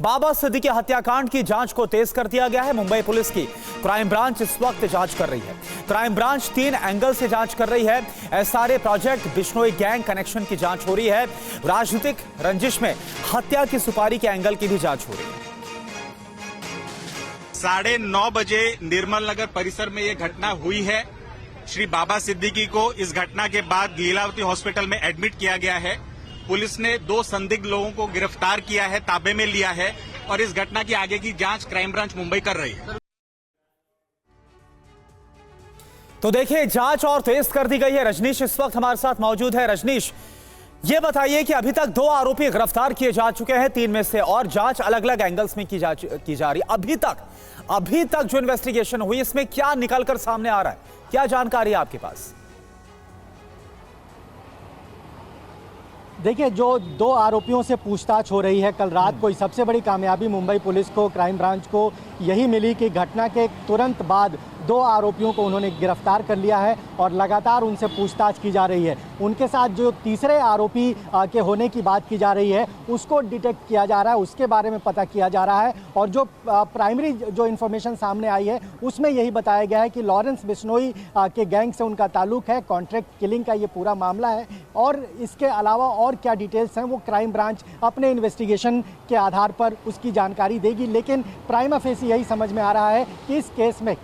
बाबा सिद्दीकी हत्याकांड की जांच को तेज कर दिया गया है। मुंबई पुलिस की क्राइम ब्रांच इस वक्त जांच कर रही है। क्राइम ब्रांच 3 एंगल से जांच कर रही है। SRA project, Bishnoi gang connection की जांच हो रही है। राजनीतिक रंजिश में हत्या की सुपारी के एंगल की भी जांच हो रही है। 9:30 बजे निर्मल नगर परिसर में ये घटना हुई है। श्री बाबा सिद्दीकी को इस घटना के बाद लीलावती हॉस्पिटल में एडमिट किया गया है। पुलिस ने 2 संदिग्ध लोगों को गिरफ्तार किया है, ताबे में लिया है और इस घटना की आगे की जांच क्राइम ब्रांच मुंबई कर रही है। तो देखिए, जांच और तेज कर दी गई है। रजनीश इस वक्त हमारे साथ मौजूद है। रजनीश, ये बताइए कि अभी तक 2 आरोपी गिरफ्तार किए जा चुके हैं, 3 में से, और जांच अलग अलग एंगल्स में की जा रही है। अभी तक जो इन्वेस्टिगेशन हुई, इसमें क्या निकलकर सामने आ रहा है, क्या जानकारी है आपके पास? देखिए, जो 2 आरोपियों से पूछताछ हो रही है, कल रात को सबसे बड़ी कामयाबी मुंबई पुलिस को, क्राइम ब्रांच को यही मिली कि घटना के तुरंत बाद 2 आरोपियों को उन्होंने गिरफ्तार कर लिया है और लगातार उनसे पूछताछ की जा रही है। उनके साथ जो तीसरे आरोपी के होने की बात की जा रही है, उसको डिटेक्ट किया जा रहा है, उसके बारे में पता किया जा रहा है। और जो प्राइमरी जो इन्फॉर्मेशन सामने आई है, उसमें यही बताया गया है कि लॉरेंस बिश्नोई के गैंग से उनका ताल्लुक है, कॉन्ट्रैक्ट किलिंग का ये पूरा मामला है। और इसके अलावा और क्या डिटेल्स हैं, वो क्राइम ब्रांच अपने इन्वेस्टिगेशन के आधार पर उसकी जानकारी देगी। लेकिन प्राइमा फेसी यही समझ में आ रहा है कि इस केस में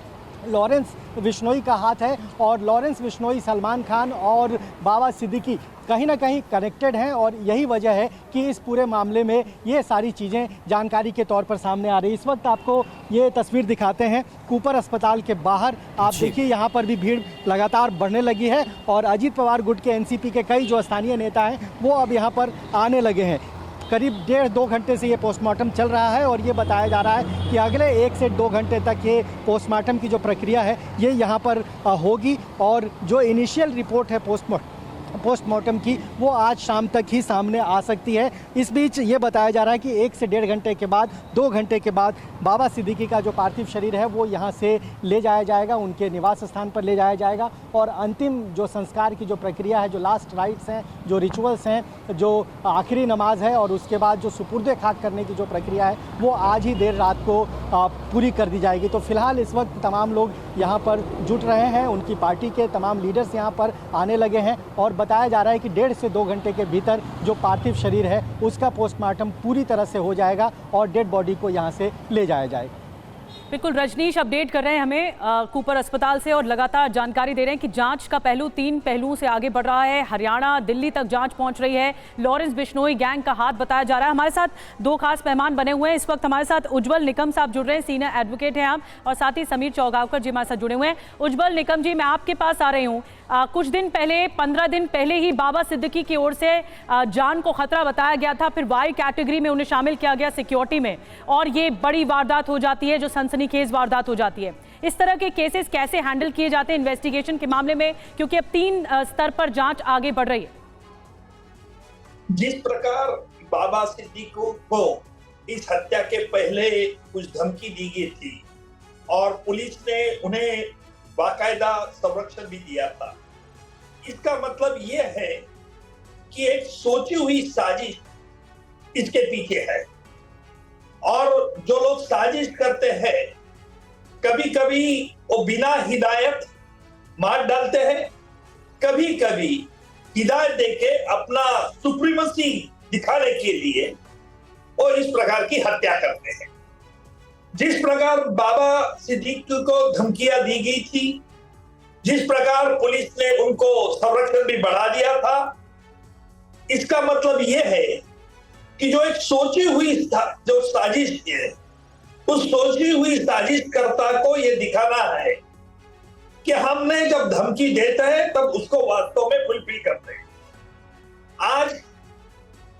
लॉरेंस बिश्नोई का हाथ है और लॉरेंस बिश्नोई, सलमान खान और बाबा सिद्दीकी कहीं ना कहीं कनेक्टेड हैं। और यही वजह है कि इस पूरे मामले में ये सारी चीज़ें जानकारी के तौर पर सामने आ रही है। इस वक्त आपको ये तस्वीर दिखाते हैं कूपर अस्पताल के बाहर। आप देखिए, यहाँ पर भी भीड़ लगातार बढ़ने लगी है और अजीत पवार गुट के, एनसीपी के कई जो स्थानीय नेता हैं, वो अब यहाँ पर आने लगे हैं। करीब 1.5-2 घंटे से ये पोस्टमार्टम चल रहा है और ये बताया जा रहा है कि अगले 1 से 2 घंटे तक ये पोस्टमार्टम की जो प्रक्रिया है, ये यहाँ पर होगी। और जो इनिशियल रिपोर्ट है पोस्टमार्टम की, वो आज शाम तक ही सामने आ सकती है। इस बीच ये बताया जा रहा है कि 1 से 1.5 घंटे के बाद, 2 घंटे के बाद बाबा सिद्दीकी का जो पार्थिव शरीर है, वो यहाँ से ले जाया जाएगा, उनके निवास स्थान पर ले जाया जाएगा। और अंतिम जो संस्कार की जो प्रक्रिया है, जो लास्ट राइट्स हैं, जो रिचुअल्स हैं, जो आखिरी नमाज है और उसके बाद जो सुपुर्द खाक करने की जो प्रक्रिया है, वो आज ही देर रात को पूरी कर दी जाएगी। तो फिलहाल इस वक्त तमाम लोग यहाँ पर जुट रहे हैं, उनकी पार्टी के तमाम लीडर्स यहाँ पर आने लगे हैं और बताया जा रहा है कि 1.5 से 2 घंटे के भीतर जो पार्थिव शरीर है, उसका पोस्टमार्टम पूरी तरह से हो जाएगा और डेड बॉडी को यहाँ से ले जाया जाएगा। बिल्कुल, रजनीश अपडेट कर रहे हैं हमें कूपर अस्पताल से और लगातार जानकारी दे रहे हैं कि जांच का पहलू 3 पहलुओं से आगे बढ़ रहा है। हरियाणा, दिल्ली तक जांच पहुंच रही है। लॉरेंस बिश्नोई गैंग का हाथ बताया जा रहा है। हमारे साथ 2 खास मेहमान बने हुए हैं। इस वक्त हमारे साथ उज्जवल निकम साहब जुड़ रहे हैं, सीनियर एडवोकेट हैं आप, और साथ ही समीर चौगावकर जी हमारे साथ जुड़े हुए हैं। उज्जवल निकम जी, मैं आपके पास आ रही हूँ। कुछ दिन पहले, 15 दिन पहले ही बाबा सिद्दीकी की ओर से जान को खतरा बताया गया था, फिर वाई कैटेगरी में उन्हें शामिल किया गया सिक्योरिटी में, और ये बड़ी वारदात हो जाती है, जो सनसनीखेज वारदात हो जाती है। इस तरह के केसेस कैसे हैंडल किए जाते हैं इन्वेस्टिगेशन के मामले में, क्योंकि अब 3 स्तर पर जांच आगे बढ़ रही है? जिस प्रकार बाबा सिद्दीकी को इस हत्या के पहले कुछ धमकी दी गई थी और पुलिस ने उन्हें बाकायदा संरक्षण भी दिया था, इसका मतलब ये है कि एक सोची हुई साजिश इसके पीछे है। और जो लोग साजिश करते हैं, कभी कभी वो बिना हिदायत मार डालते हैं, कभी कभी हिदायत देके अपना सुप्रीमेसी दिखाने के लिए वो इस प्रकार की हत्या करते हैं। जिस प्रकार बाबा सिद्दीकी को धमकियां दी गई थी, जिस प्रकार पुलिस ने उनको संरक्षण भी बढ़ा दिया था, इसका मतलब यह है कि जो एक सोची हुई जो साजिश है, उस सोची हुई साजिशकर्ता को यह दिखाना है कि हमने जब धमकी देते हैं तब उसको वास्तव में फुलफिल करते हैं। आज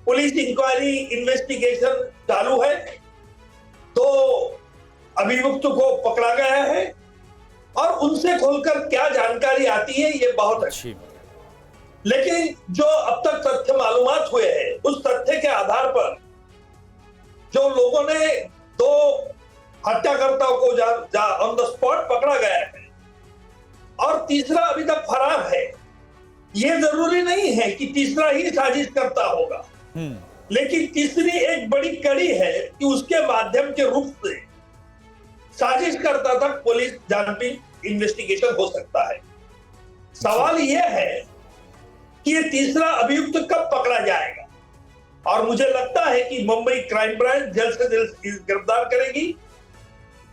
पुलिस इंक्वायरी, इन्वेस्टिगेशन चालू है, तो अभियुक्त को पकड़ा गया है और उनसे खोलकर क्या जानकारी आती है, ये बहुत अच्छी। लेकिन जो अब तक तथ्य मालूमात हुए हैं, उस तथ्य के आधार पर जो लोगों ने 2 हत्याकर्ताओं को ऑन द स्पॉट पकड़ा गया है और तीसरा अभी तक फरार है। यह जरूरी नहीं है कि तीसरा ही साजिश करता होगा। लेकिन तीसरी एक बड़ी कड़ी है कि उसके माध्यम के रूप से साजिशकर्ता तक पुलिस जांच इन्वेस्टिगेशन हो सकता है। सवाल यह है कि ये तीसरा अभियुक्त कब पकड़ा जाएगा, और मुझे लगता है कि मुंबई क्राइम ब्रांच जल्द से जल्द गिरफ्तार करेगी।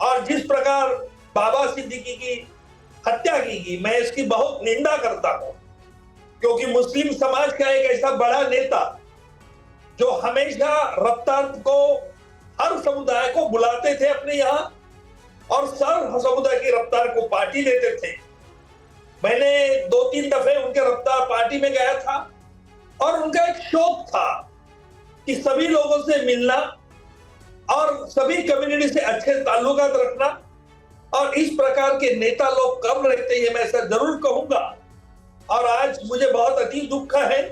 और जिस प्रकार बाबा सिद्दीकी की हत्या की गई, मैं इसकी बहुत निंदा करता हूं, क्योंकि मुस्लिम समाज का एक ऐसा बड़ा नेता जो हमेशा रफ्तार को, हर समुदाय को बुलाते थे अपने यहां और हर समुदाय की रफ्तार को पार्टी देते थे। मैंने 2-3 दफे उनके रफ्तार पार्टी में गया था और उनका एक शौक था कि सभी लोगों से मिलना और सभी कम्युनिटी से अच्छे ताल्लुकात रखना, और इस प्रकार के नेता लोग कम रहते हैं, मैं ऐसा जरूर कहूंगा। और आज मुझे बहुत अति दुख है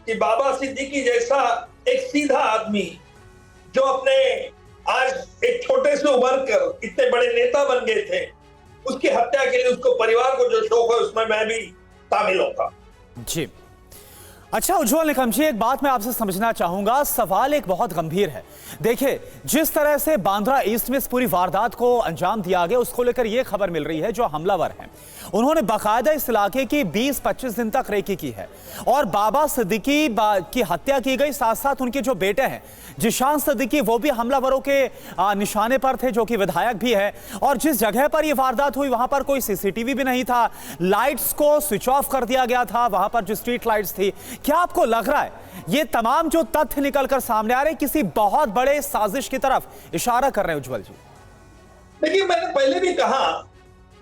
कि बाबा सिद्दीकी जैसा एक सीधा आदमी जो अपने आज एक छोटे से उभर कर इतने बड़े नेता बन गए थे, उसकी हत्या के लिए उसको परिवार को जो शौक है उसमें मैं भी शामिल होगा। जी अच्छा उज्जवल निकम जी, एक बात मैं आपसे समझना चाहूंगा, सवाल एक बहुत गंभीर है। देखिए, जिस तरह से बांद्रा ईस्ट में इस पूरी वारदात को अंजाम दिया गया, उसको लेकर यह खबर मिल रही है जो हमलावर हैं उन्होंने बाकायदा इस इलाके की 20-25 दिन तक रेकी की है और बाबा सिद्दीकी की हत्या की गई। साथ साथ उनके जो बेटे हैं जिशान सिद्दीकी, वो भी हमलावरों के निशाने पर थे, जो कि विधायक भी है। और जिस जगह पर यह वारदात हुई वहां पर कोई सीसीटीवी भी नहीं था, लाइट्स को स्विच ऑफ कर दिया गया था, वहां पर जो स्ट्रीट लाइट्स थी। क्या आपको लग रहा है ये तमाम जो तथ्य निकलकर सामने आ रहे किसी बहुत बड़े साजिश की तरफ इशारा कर रहे हैं उज्जवल जी? देखिए, मैंने पहले भी कहा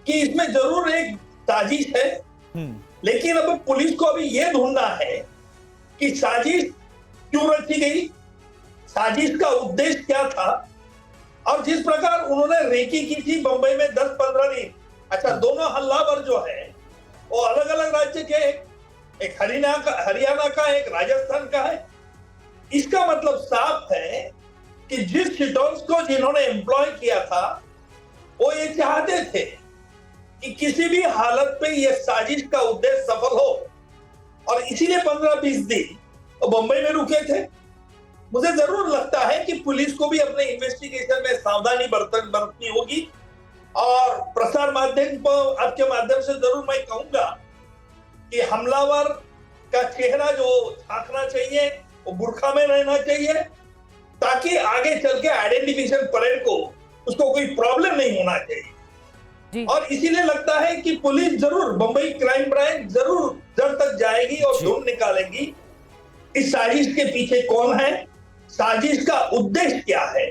कि इसमें जरूर एक साजिश है, लेकिन अब पुलिस को अभी यह ढूंढना है कि साजिश क्यों रची गई, साजिश का उद्देश्य क्या था। और जिस प्रकार उन्होंने रेकी की थी बंबई में 10-15 दिन, अच्छा, दोनों हमलावर जो है वो अलग अलग राज्य के, एक हरियाणा का, एक राजस्थान का है। इसका मतलब साफ है कि जिस शिटोन्स को जिन्होंने एम्प्लॉय किया था वो ये चाहते थे कि किसी भी हालत पे ये साजिश का उद्देश्य सफल हो, और इसीलिए 15-20 दिन वो बंबई में रुके थे। मुझे जरूर लगता है कि पुलिस को भी अपने इन्वेस्टिगेशन में सावधानी बरतनी होगी, और प्रसार माध्यम को आपके माध्यम से जरूर मैं कहूंगा कि हमलावर का चेहरा जो झांकना चाहिए वो बुर्खा में रहना चाहिए, ताकि आगे चल के आइडेंटिफिकेशन परेड को उसको कोई प्रॉब्लम नहीं होना चाहिए। और इसीलिए लगता है कि पुलिस जरूर, बंबई क्राइम ब्रांच जरूर जड़ तक जाएगी और ढूंढ निकालेगी इस साजिश के पीछे कौन है, साजिश का उद्देश्य क्या है।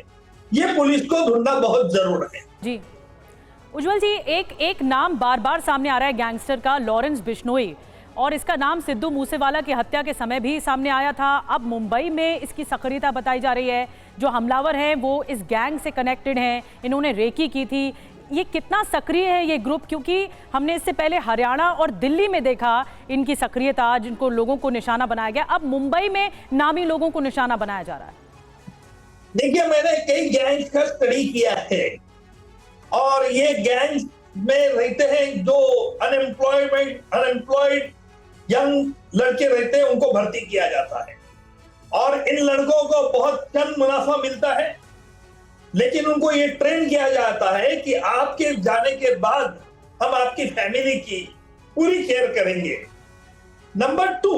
ये पुलिस को ढूंढना बहुत जरूर है। जी उज्जवल जी, एक नाम बार बार सामने आ रहा है गैंगस्टर का, लॉरेंस बिश्नोई, और इसका नाम सिद्धू मूसेवाला की हत्या के समय भी सामने आया था। अब मुंबई में इसकी सक्रियता बताई जा रही है। जो हमलावर हैं वो इस गैंग से कनेक्टेड हैं, इन्होंने रेकी की थी। ये कितना सक्रिय है ये ग्रुप, क्योंकि हमने इससे पहले हरियाणा और दिल्ली में देखा इनकी सक्रियता, जिनको लोगों को निशाना बनाया गया। अब मुंबई में नामी लोगों को निशाना बनाया जा रहा है। देखिए, मैंने कई गैंग्स का स्टडी किया है, और ये गैंग्स में रहते हैं जो अनएम्प्लॉयड यंग लड़के रहते हैं, उनको भर्ती किया जाता है, और इन लड़कों को बहुत चंद मुनाफा मिलता है, लेकिन उनको ये ट्रेन किया जाता है कि आपके जाने के बाद हम आपकी फैमिली की पूरी केयर करेंगे। नंबर 2,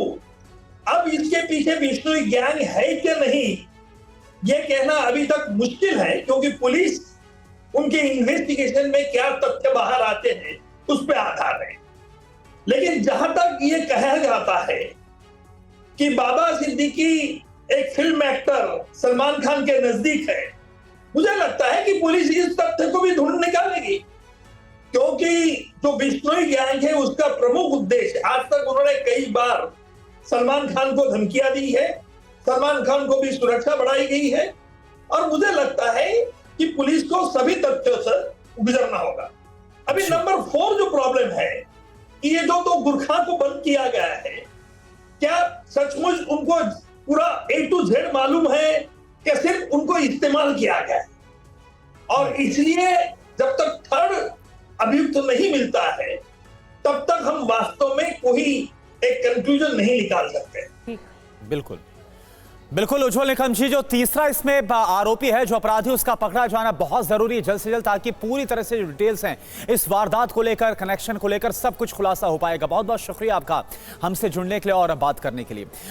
अब इसके पीछे बिश्नोई गैंग है कि नहीं ये कहना अभी तक मुश्किल है, क्योंकि पुलिस उनके इन्वेस्टिगेशन में क्या तथ्य बाहर आते हैं उस पर आधार है। लेकिन जहां तक ये कहा जाता है कि बाबा सिद्दीकी एक फिल्म एक्टर सलमान खान के नजदीक है, मुझे लगता है कि पुलिस इस तथ्य को भी ढूंढ निकालेगी, क्योंकि जो बिश्नोई गैंग है उसका प्रमुख उद्देश्य, आज तक उन्होंने कई बार सलमान खान को धमकियां दी है, सलमान खान को भी सुरक्षा बढ़ाई गई है, और मुझे लगता है कि पुलिस को सभी तथ्यों से गुजरना होगा। अभी नंबर 4 जो प्रॉब्लम है कि ये जो तो गुरखा को बंद किया गया है, क्या सचमुच उनको पूरा A to Z मालूम है कि सिर्फ उनको इस्तेमाल किया गया है? और इसलिए जब तक थर्ड अभियुक्त नहीं मिलता है तब तक हम वास्तव में कोई एक कंक्लूजन नहीं निकाल सकते। बिल्कुल। बिल्कुल उज्जवल निकम जी, जो तीसरा इसमें आरोपी है, जो अपराधी, उसका पकड़ा जाना बहुत जरूरी है जल्द से जल्द, ताकि पूरी तरह से जो डिटेल्स हैं इस वारदात को लेकर, कनेक्शन को लेकर, सब कुछ खुलासा हो पाएगा। बहुत बहुत शुक्रिया आपका हमसे जुड़ने के लिए और बात करने के लिए।